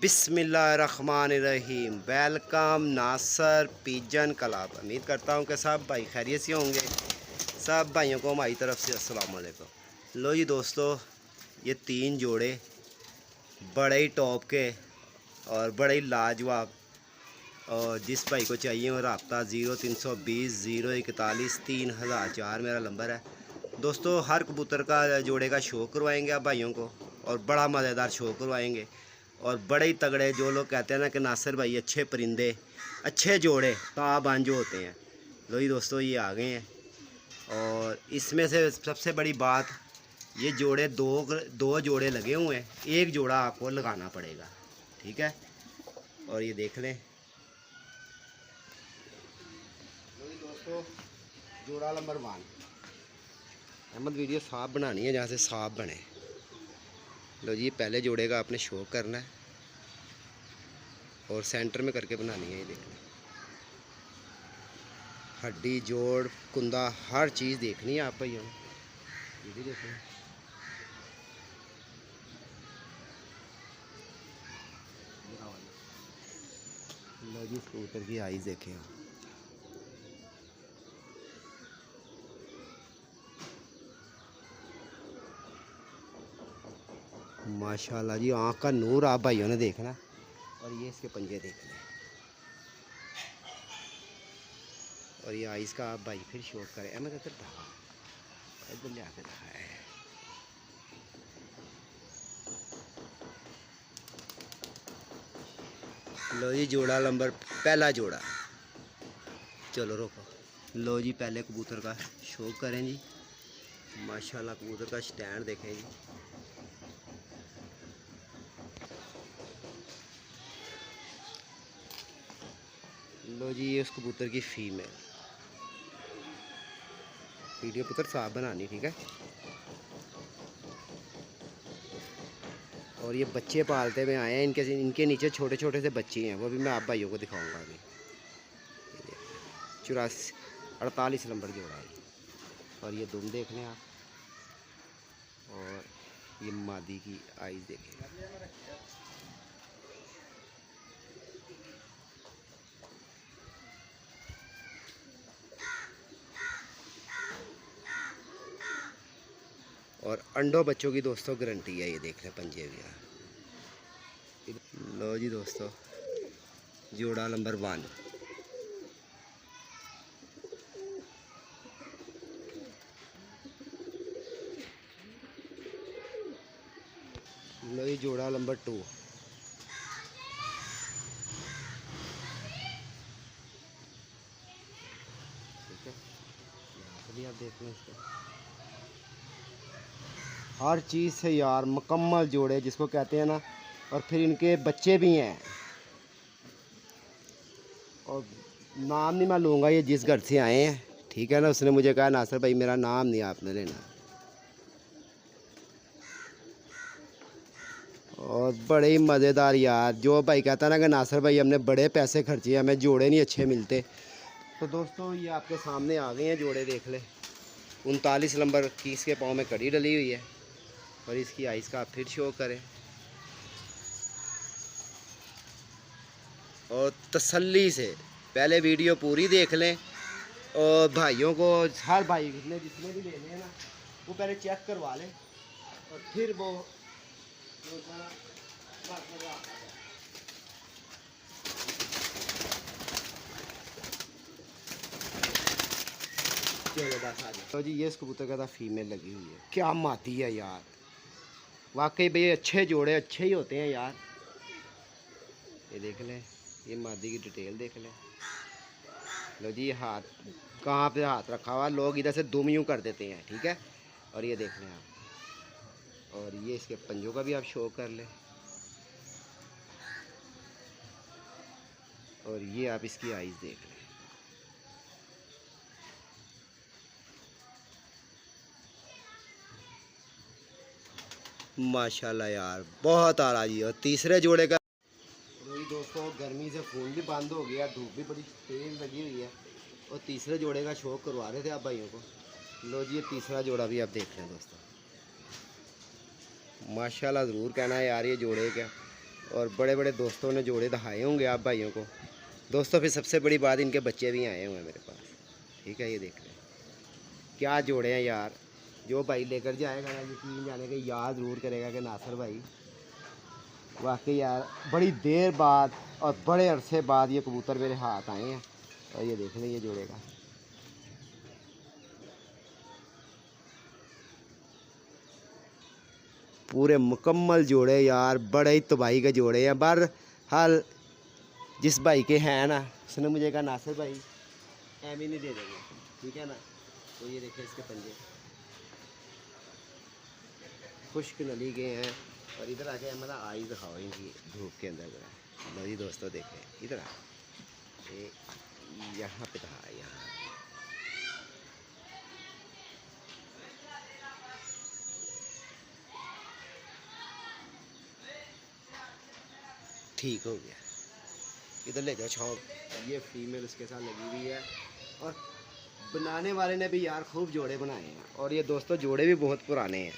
बिस्मिल्लाहिर्रहमानिर्रहीम। वेलकम नासर pigeon club. उम्मीद करता हूँ कि सब भाई खैरियत से होंगे। सब भाइयों को हमारी तरफ से अस्सलाम वालेकुम। लो जी दोस्तों, ये 3 जोड़े बड़े ही टॉप के और बड़े ही लाजवाब, और जिस भाई को चाहिए वो रब्ता 0320 041 3004 मेरा नंबर है दोस्तों। हर कबूतर का जोड़े का शो करवाएंगे आप भाइयों को, और बड़ा मज़ेदार शो करवाएंगे। और बड़े ही तगड़े, जो लोग कहते हैं ना कि नासिर भाई अच्छे परिंदे, अच्छे जोड़े ताबान जो होते हैं, लो जी दोस्तों ये आ गए हैं। और इसमें से सबसे बड़ी बात, ये जोड़े दो जोड़े लगे हुए हैं, एक जोड़ा आपको लगाना पड़ेगा, ठीक है। और ये देख लें लो जी दोस्तों, जोड़ा नंबर 1। अहमद वीडियो साफ बनानी है, जहाँ से साफ बने। लो जी, पहले जोड़े का आपने शो करना है और सेंटर में करके बनानी है। ये देखना, हड्डी जोड़ कुंदा हर चीज़ देखनी है आप भाइयों ने। ये भी देखो, लो जी स्कूटर की आइज़ देखें। माशाल्लाह जी, आँख का नूर आप भाइयों ने देखना। और ये इसके पंजे देखने, और ये आइज़ का आप भाई फिर शो करें। अहमद इधर दहा, इधर ले आके दहा है। लो जी जोड़ा नंबर पहला जोड़ा, चलो रोको। लो जी पहले कबूतर का शो करें जी। माशाल्लाह कबूतर का स्टैंड देखें जी। लो जी ये उस कबूतर की फीमेल। वीडियो पुत्र साफ बनानी, ठीक है। और ये बच्चे पालते हुए आए हैं, इनके नीचे छोटे छोटे से बच्चे हैं, वो भी मैं आप भाइयों को दिखाऊंगा अभी। 48 नंबर जोड़ा है। और ये दुम देख लें आप, और ये मादी की आइज़ देखें। और अंडों बच्चों की दोस्तों गारंटी है। ये देख लें पंजे भी यार। लो जी दोस्तों, जोड़ा नंबर 1। लो जी जोड़ा नंबर 2। ठीक है, यहाँ से भी आप देख लें इसको। हर चीज़ से यार मुकम्मल जोड़े जिसको कहते हैं ना। और फिर इनके बच्चे भी हैं। और नाम नहीं मैं लूँगा, ये जिस घर से आए हैं, ठीक है ना, उसने मुझे कहा नासिर भाई मेरा नाम नहीं आपने लेना। और बड़े ही मज़ेदार यार, जो भाई कहता है ना कि नासिर भाई हमने बड़े पैसे खर्चे, हमें जोड़े नहीं अच्छे मिलते। तो दोस्तों ये आपके सामने आ गए हैं जोड़े, देख ले। 39 नंबर की इसके पाँव में कड़ी डली हुई है। और इसकी आइज़ का आप फिर शो करें, और तसल्ली से पहले वीडियो पूरी देख लें। और भाइयों को, हर भाई जितने भी लेने हैं ना, वो पहले चेक करवा लें, और फिर वो तो जी ये इस कबूतर का था फीमेल लगी हुई है। क्या माती है यार, वाकई भाई अच्छे जोड़े अच्छे ही होते हैं यार। ये देख लें, ये मादी की डिटेल देख लें। लो जी हाथ कहाँ पे हाथ रखा हुआ, लोग इधर से दुम यूँ कर देते हैं, ठीक है। और ये देख लें आप, और ये इसके पंजों का भी आप शो कर लें। और ये आप इसकी आइज़ देख लें। माशाल्लाह यार बहुत आला जी। और तीसरे जोड़े का दोस्तों, गर्मी से फ़ोन भी बंद हो गया, धूप भी बड़ी तेज़ लगी हुई है, और तीसरे जोड़े का शौक करवा रहे थे आप भाइयों को। लो जी ये तीसरा जोड़ा भी आप देख लें दोस्तों। माशाल्लाह ज़रूर कहना है यार ये जोड़े क्या। और बड़े बड़े दोस्तों ने जोड़े दिखाए होंगे आप भाइयों को। दोस्तों फिर सबसे बड़ी बात, इनके बच्चे भी आए हुए हैं मेरे पास, ठीक है। ये देख रहे हैं क्या जोड़े हैं यार। जो भाई लेकर जाएगा ना, यकीन जाने के याद ज़रूर करेगा कि नासिर भाई वाकई यार बड़ी देर बाद और बड़े अरसे बाद ये कबूतर मेरे हाथ आए हैं। और ये देख लें ये जोड़ेगा, पूरे मुकम्मल जोड़े यार, बड़े ही तबाही के जोड़े हैं। बहरहाल जिस भाई के हैं ना, उसने मुझे कहा नासिर भाई एम ही नहीं दे देंगे, ठीक है ना। तो ये देखें इसके पंजे खुश्क नली के हैं। और इधर आके हमारा आई दिखाओ इनकी धूप के अंदर जरा। लो जी दोस्तों देखें इधर यहाँ पे था, यहाँ ठीक हो गया। इधर ले जाओ छाँव। ये फीमेल उसके साथ लगी हुई है। और बनाने वाले ने भी यार खूब जोड़े बनाए हैं। और ये दोस्तों जोड़े भी बहुत पुराने हैं।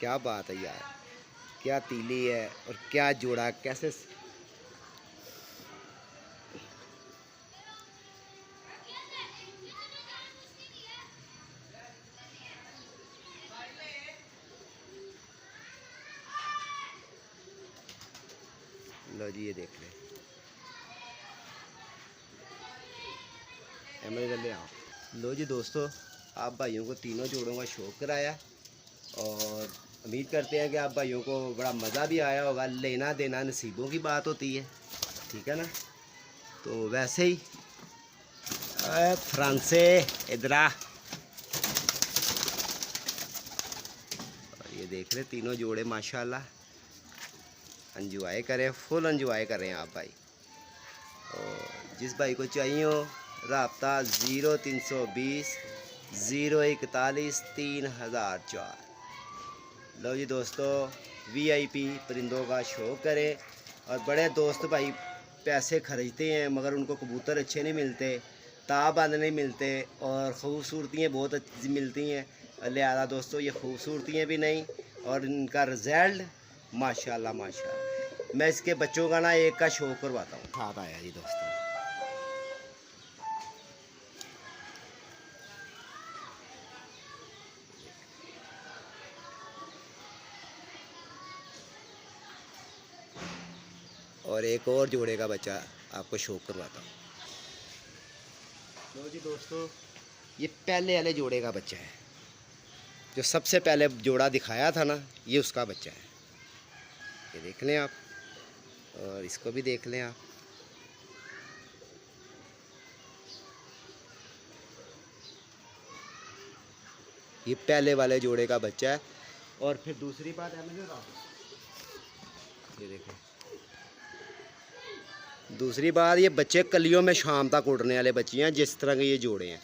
क्या बात है यार, क्या तीली है और क्या जोड़ा, कैसे लो जी ये देख ले ले आओ। लो जी दोस्तों, आप भाइयों को तीनों जोड़ों का शौक़ कराया और उम्मीद करते हैं कि आप भाइयों को बड़ा मज़ा भी आया होगा। लेना देना नसीबों की बात होती है, ठीक है ना। तो वैसे ही फ्रांसे इधरा, ये देख रहे तीनों जोड़े माशाल्लाह एंजॉय करें, फुल एंजॉय करें आप भाई। और जिस भाई को चाहिए हो राब्ता 0320 041 3004। लो जी दोस्तों, VIP परिंदों का शौक़ करें। और बड़े दोस्त भाई पैसे खर्चते हैं मगर उनको कबूतर अच्छे नहीं मिलते, ताबंद नहीं मिलते और ख़ूबसूरतियाँ बहुत अच्छी मिलती हैं। लिहाजा दोस्तों ये खूबसूरतियाँ भी नहीं और इनका रिज़ल्ट माशाल्लाह माशाल्लाह। मैं इसके बच्चों का ना एक का शो करवाता हूँ। हाथ आया जी दोस्तों, और एक और जोड़े का बच्चा आपको शो करवाता हूँ। लो जी दोस्तों, ये पहले वाले जोड़े का बच्चा है, जो सबसे पहले जोड़ा दिखाया था ना, ये उसका बच्चा है। ये देख लें आप और इसको भी देख लें आप। ये पहले वाले जोड़े का बच्चा है। और फिर दूसरी बात है, ये देखें, दूसरी बात ये बच्चे कलियों में शाम तक उड़ने वाले बच्चे हैं, जिस तरह के ये जोड़े हैं।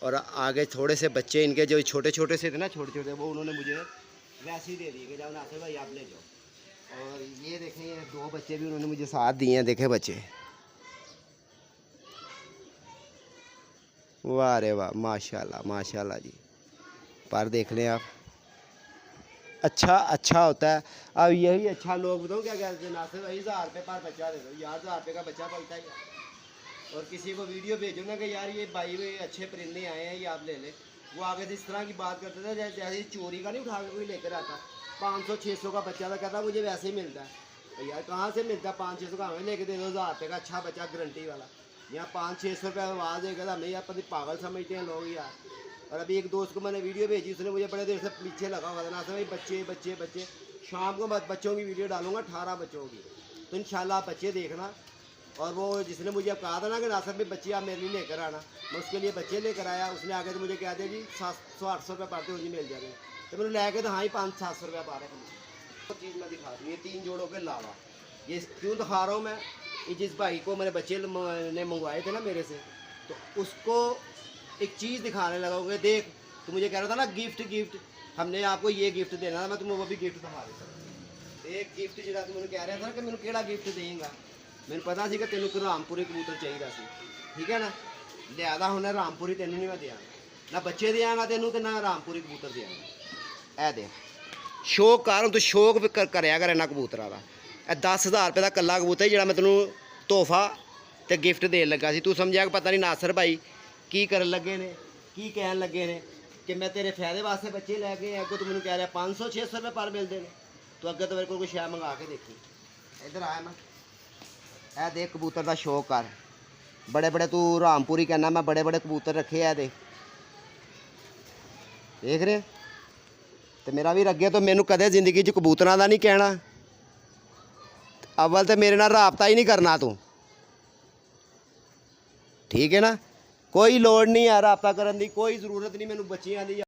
और आगे थोड़े से बच्चे इनके जो छोटे छोटे से थे ना, छोटे छोटे, वो उन्होंने मुझे वैसे ही दे दिए कि जाओ नासिर भाई आप ले जाओ। और ये देखें, ये दो बच्चे भी उन्होंने मुझे साथ दिए हैं। देखे बच्चे, वाह रे वाह, माशाल्लाह माशाल्लाह जी। पर देख लें आप, अच्छा होता है। अब यही अच्छा लोग बताओ क्या कहते हैं, नासिर भाई 1000 रुपये पर बच्चा दे दो यार। 1000 रुपये का बच्चा पलता ही। और किसी को वीडियो भेजो ना कि यार ये भाई में अच्छे परिंदे आए हैं, ये आप ले लें, वो आगे से इस तरह की बात करते थे जैसे चोरी का नहीं उठा के कोई लेकर आता। 500-600 का बच्चा था, कहता मुझे वैसे ही मिलता है। तो यार कहाँ से मिलता है 500-600 का? हमें लेके दे दो 1000 रुपये का अच्छा बच्चा गारंटी वाला। यहाँ 500-600 रुपये आवाज़ देगा तो हमें यार पति पागल समझते हैं लोग यार। और अभी एक दोस्त को मैंने वीडियो भेजी, उसने मुझे बड़े देर से पीछे लगा हुआ था ना, भाई बच्चे बच्चे बच्चे। शाम को मैं बच्चों की वीडियो डालूंगा 18 बच्चों की, तो इंशाल्लाह आप बच्चे देखना। और वो जिसने मुझे अब कहा था ना कि नासिर भाई बच्चे आप मेरे लिए लेकर आना, मैं उसके लिए बच्चे लेकर आया। उसने आके तो मुझे कह दिया जी 700-800 रुपये पाते मुझे मिल जाएंगे। तो मैंने लेके तो हाँ ही 500-700 रुपये पा रहे हैं। तो चीज़ मैं दिखा दूँ, ये 3 जोड़ों के अलावा ये क्यों दिखा रहा हूँ मैं, कि जिस भाई को मेरे बच्चे ने मंगवाए थे ना मेरे से, तो उसको एक चीज़ दिखाने लगा कि देख, तो मुझे कह रहा था ना गिफ्ट हमने आपको ये गिफ्ट देना था, मैं तुम्हें वो भी गिफ्ट दिखा देता हूँ। एक गिफ्ट जो तुमने कह रहा था कि मैंने केड़ा गिफ्ट देंगा, मैंने पता सी कि तेन को रामपुरी कबूतर चाहिए सी, ठीक है ना। लिहाजा हमने रामपुरी तेन नहीं मैं देंगा, ना बच्चे देंगा तेनों, तो ना रामपुरी कबूतर देंगा। ए दे ਸ਼ੌਕ ਕਰ, ਤੂੰ ਸ਼ੌਕ ਵੀ ਕਰਿਆ ਕਰ ਇਹਨਾਂ ਕਬੂਤਰਾਂ ਦਾ। ਇਹ 10,000 ਰੁਪਏ ਦਾ ਇਕੱਲਾ ਕਬੂਤਰ ਜਿਹੜਾ ਮੈਂ ਤੈਨੂੰ ਤੋਹਫਾ ਤੇ ਗਿਫਟ ਦੇਣ ਲੱਗਾ ਸੀ। ਤੂੰ ਸਮਝਿਆ ਕਿ ਪਤਾ ਨਹੀਂ ਨਾਸਰ ਭਾਈ ਕੀ ਕਰਨ ਲੱਗੇ ਨੇ, ਕੀ ਕਹਿਣ ਲੱਗੇ ਨੇ ਕਿ ਮੈਂ ਤੇਰੇ ਫਾਇਦੇ ਵਾਸਤੇ ਬੱਚੇ ਲੈ ਕੇ ਅੱਗੋਂ ਤੂੰ ਮੈਨੂੰ ਕਹਿ ਰਿਹਾ 500-600 ਰੁਪਏ ਪਰ ਮਿਲਦੇ ਨੇ। ਤੂੰ ਅੱਗੇ ਤੋਂ ਮੇਰੇ ਕੋਲ ਕੋਈ ਸ਼ੈ ਮੰਗਾ ਕੇ ਦੇਖੀ। ਇੱਧਰ ਆਇਆ ਮੈਂ, ਇਹ ਦੇਖ ਕਬੂਤਰ ਦਾ ਸ਼ੌਕ ਕਰ। ਬੜੇ ਬੜੇ ਤੂੰ ਰਾਮਪੁਰੀ ਕਹਿੰਦਾ, ਮੈਂ ਬੜੇ ਬੜੇ ਕਬੂਤਰ ਰੱਖੇ ਆ। ਦੇਖ ਰਹੇ ਤੇ ਮੇਰਾ ਵੀ ਅੱਗੇ ਤੋਂ ਮੈਨੂੰ ਕਦੇ ਜ਼ਿੰਦਗੀ 'ਚ ਕਬੂਤਰਾਂ ਦਾ ਨਹੀਂ ਕਹਿਣਾ। ਅਵਲ ਤੇ ਮੇਰੇ ਨਾਲ ਰਾਬਤਾ ਹੀ ਨਹੀਂ ਕਰਨਾ ਤੂੰ, ਠੀਕ ਹੈ ਨਾ। ਕੋਈ ਲੋੜ ਨਹੀਂ ਹੈ ਰਾਬਤਾ ਕਰਨ ਦੀ, ਕੋਈ ਜ਼ਰੂਰਤ ਨਹੀਂ ਮੈਨੂੰ ਬੱਚਿਆਂ ਦੀ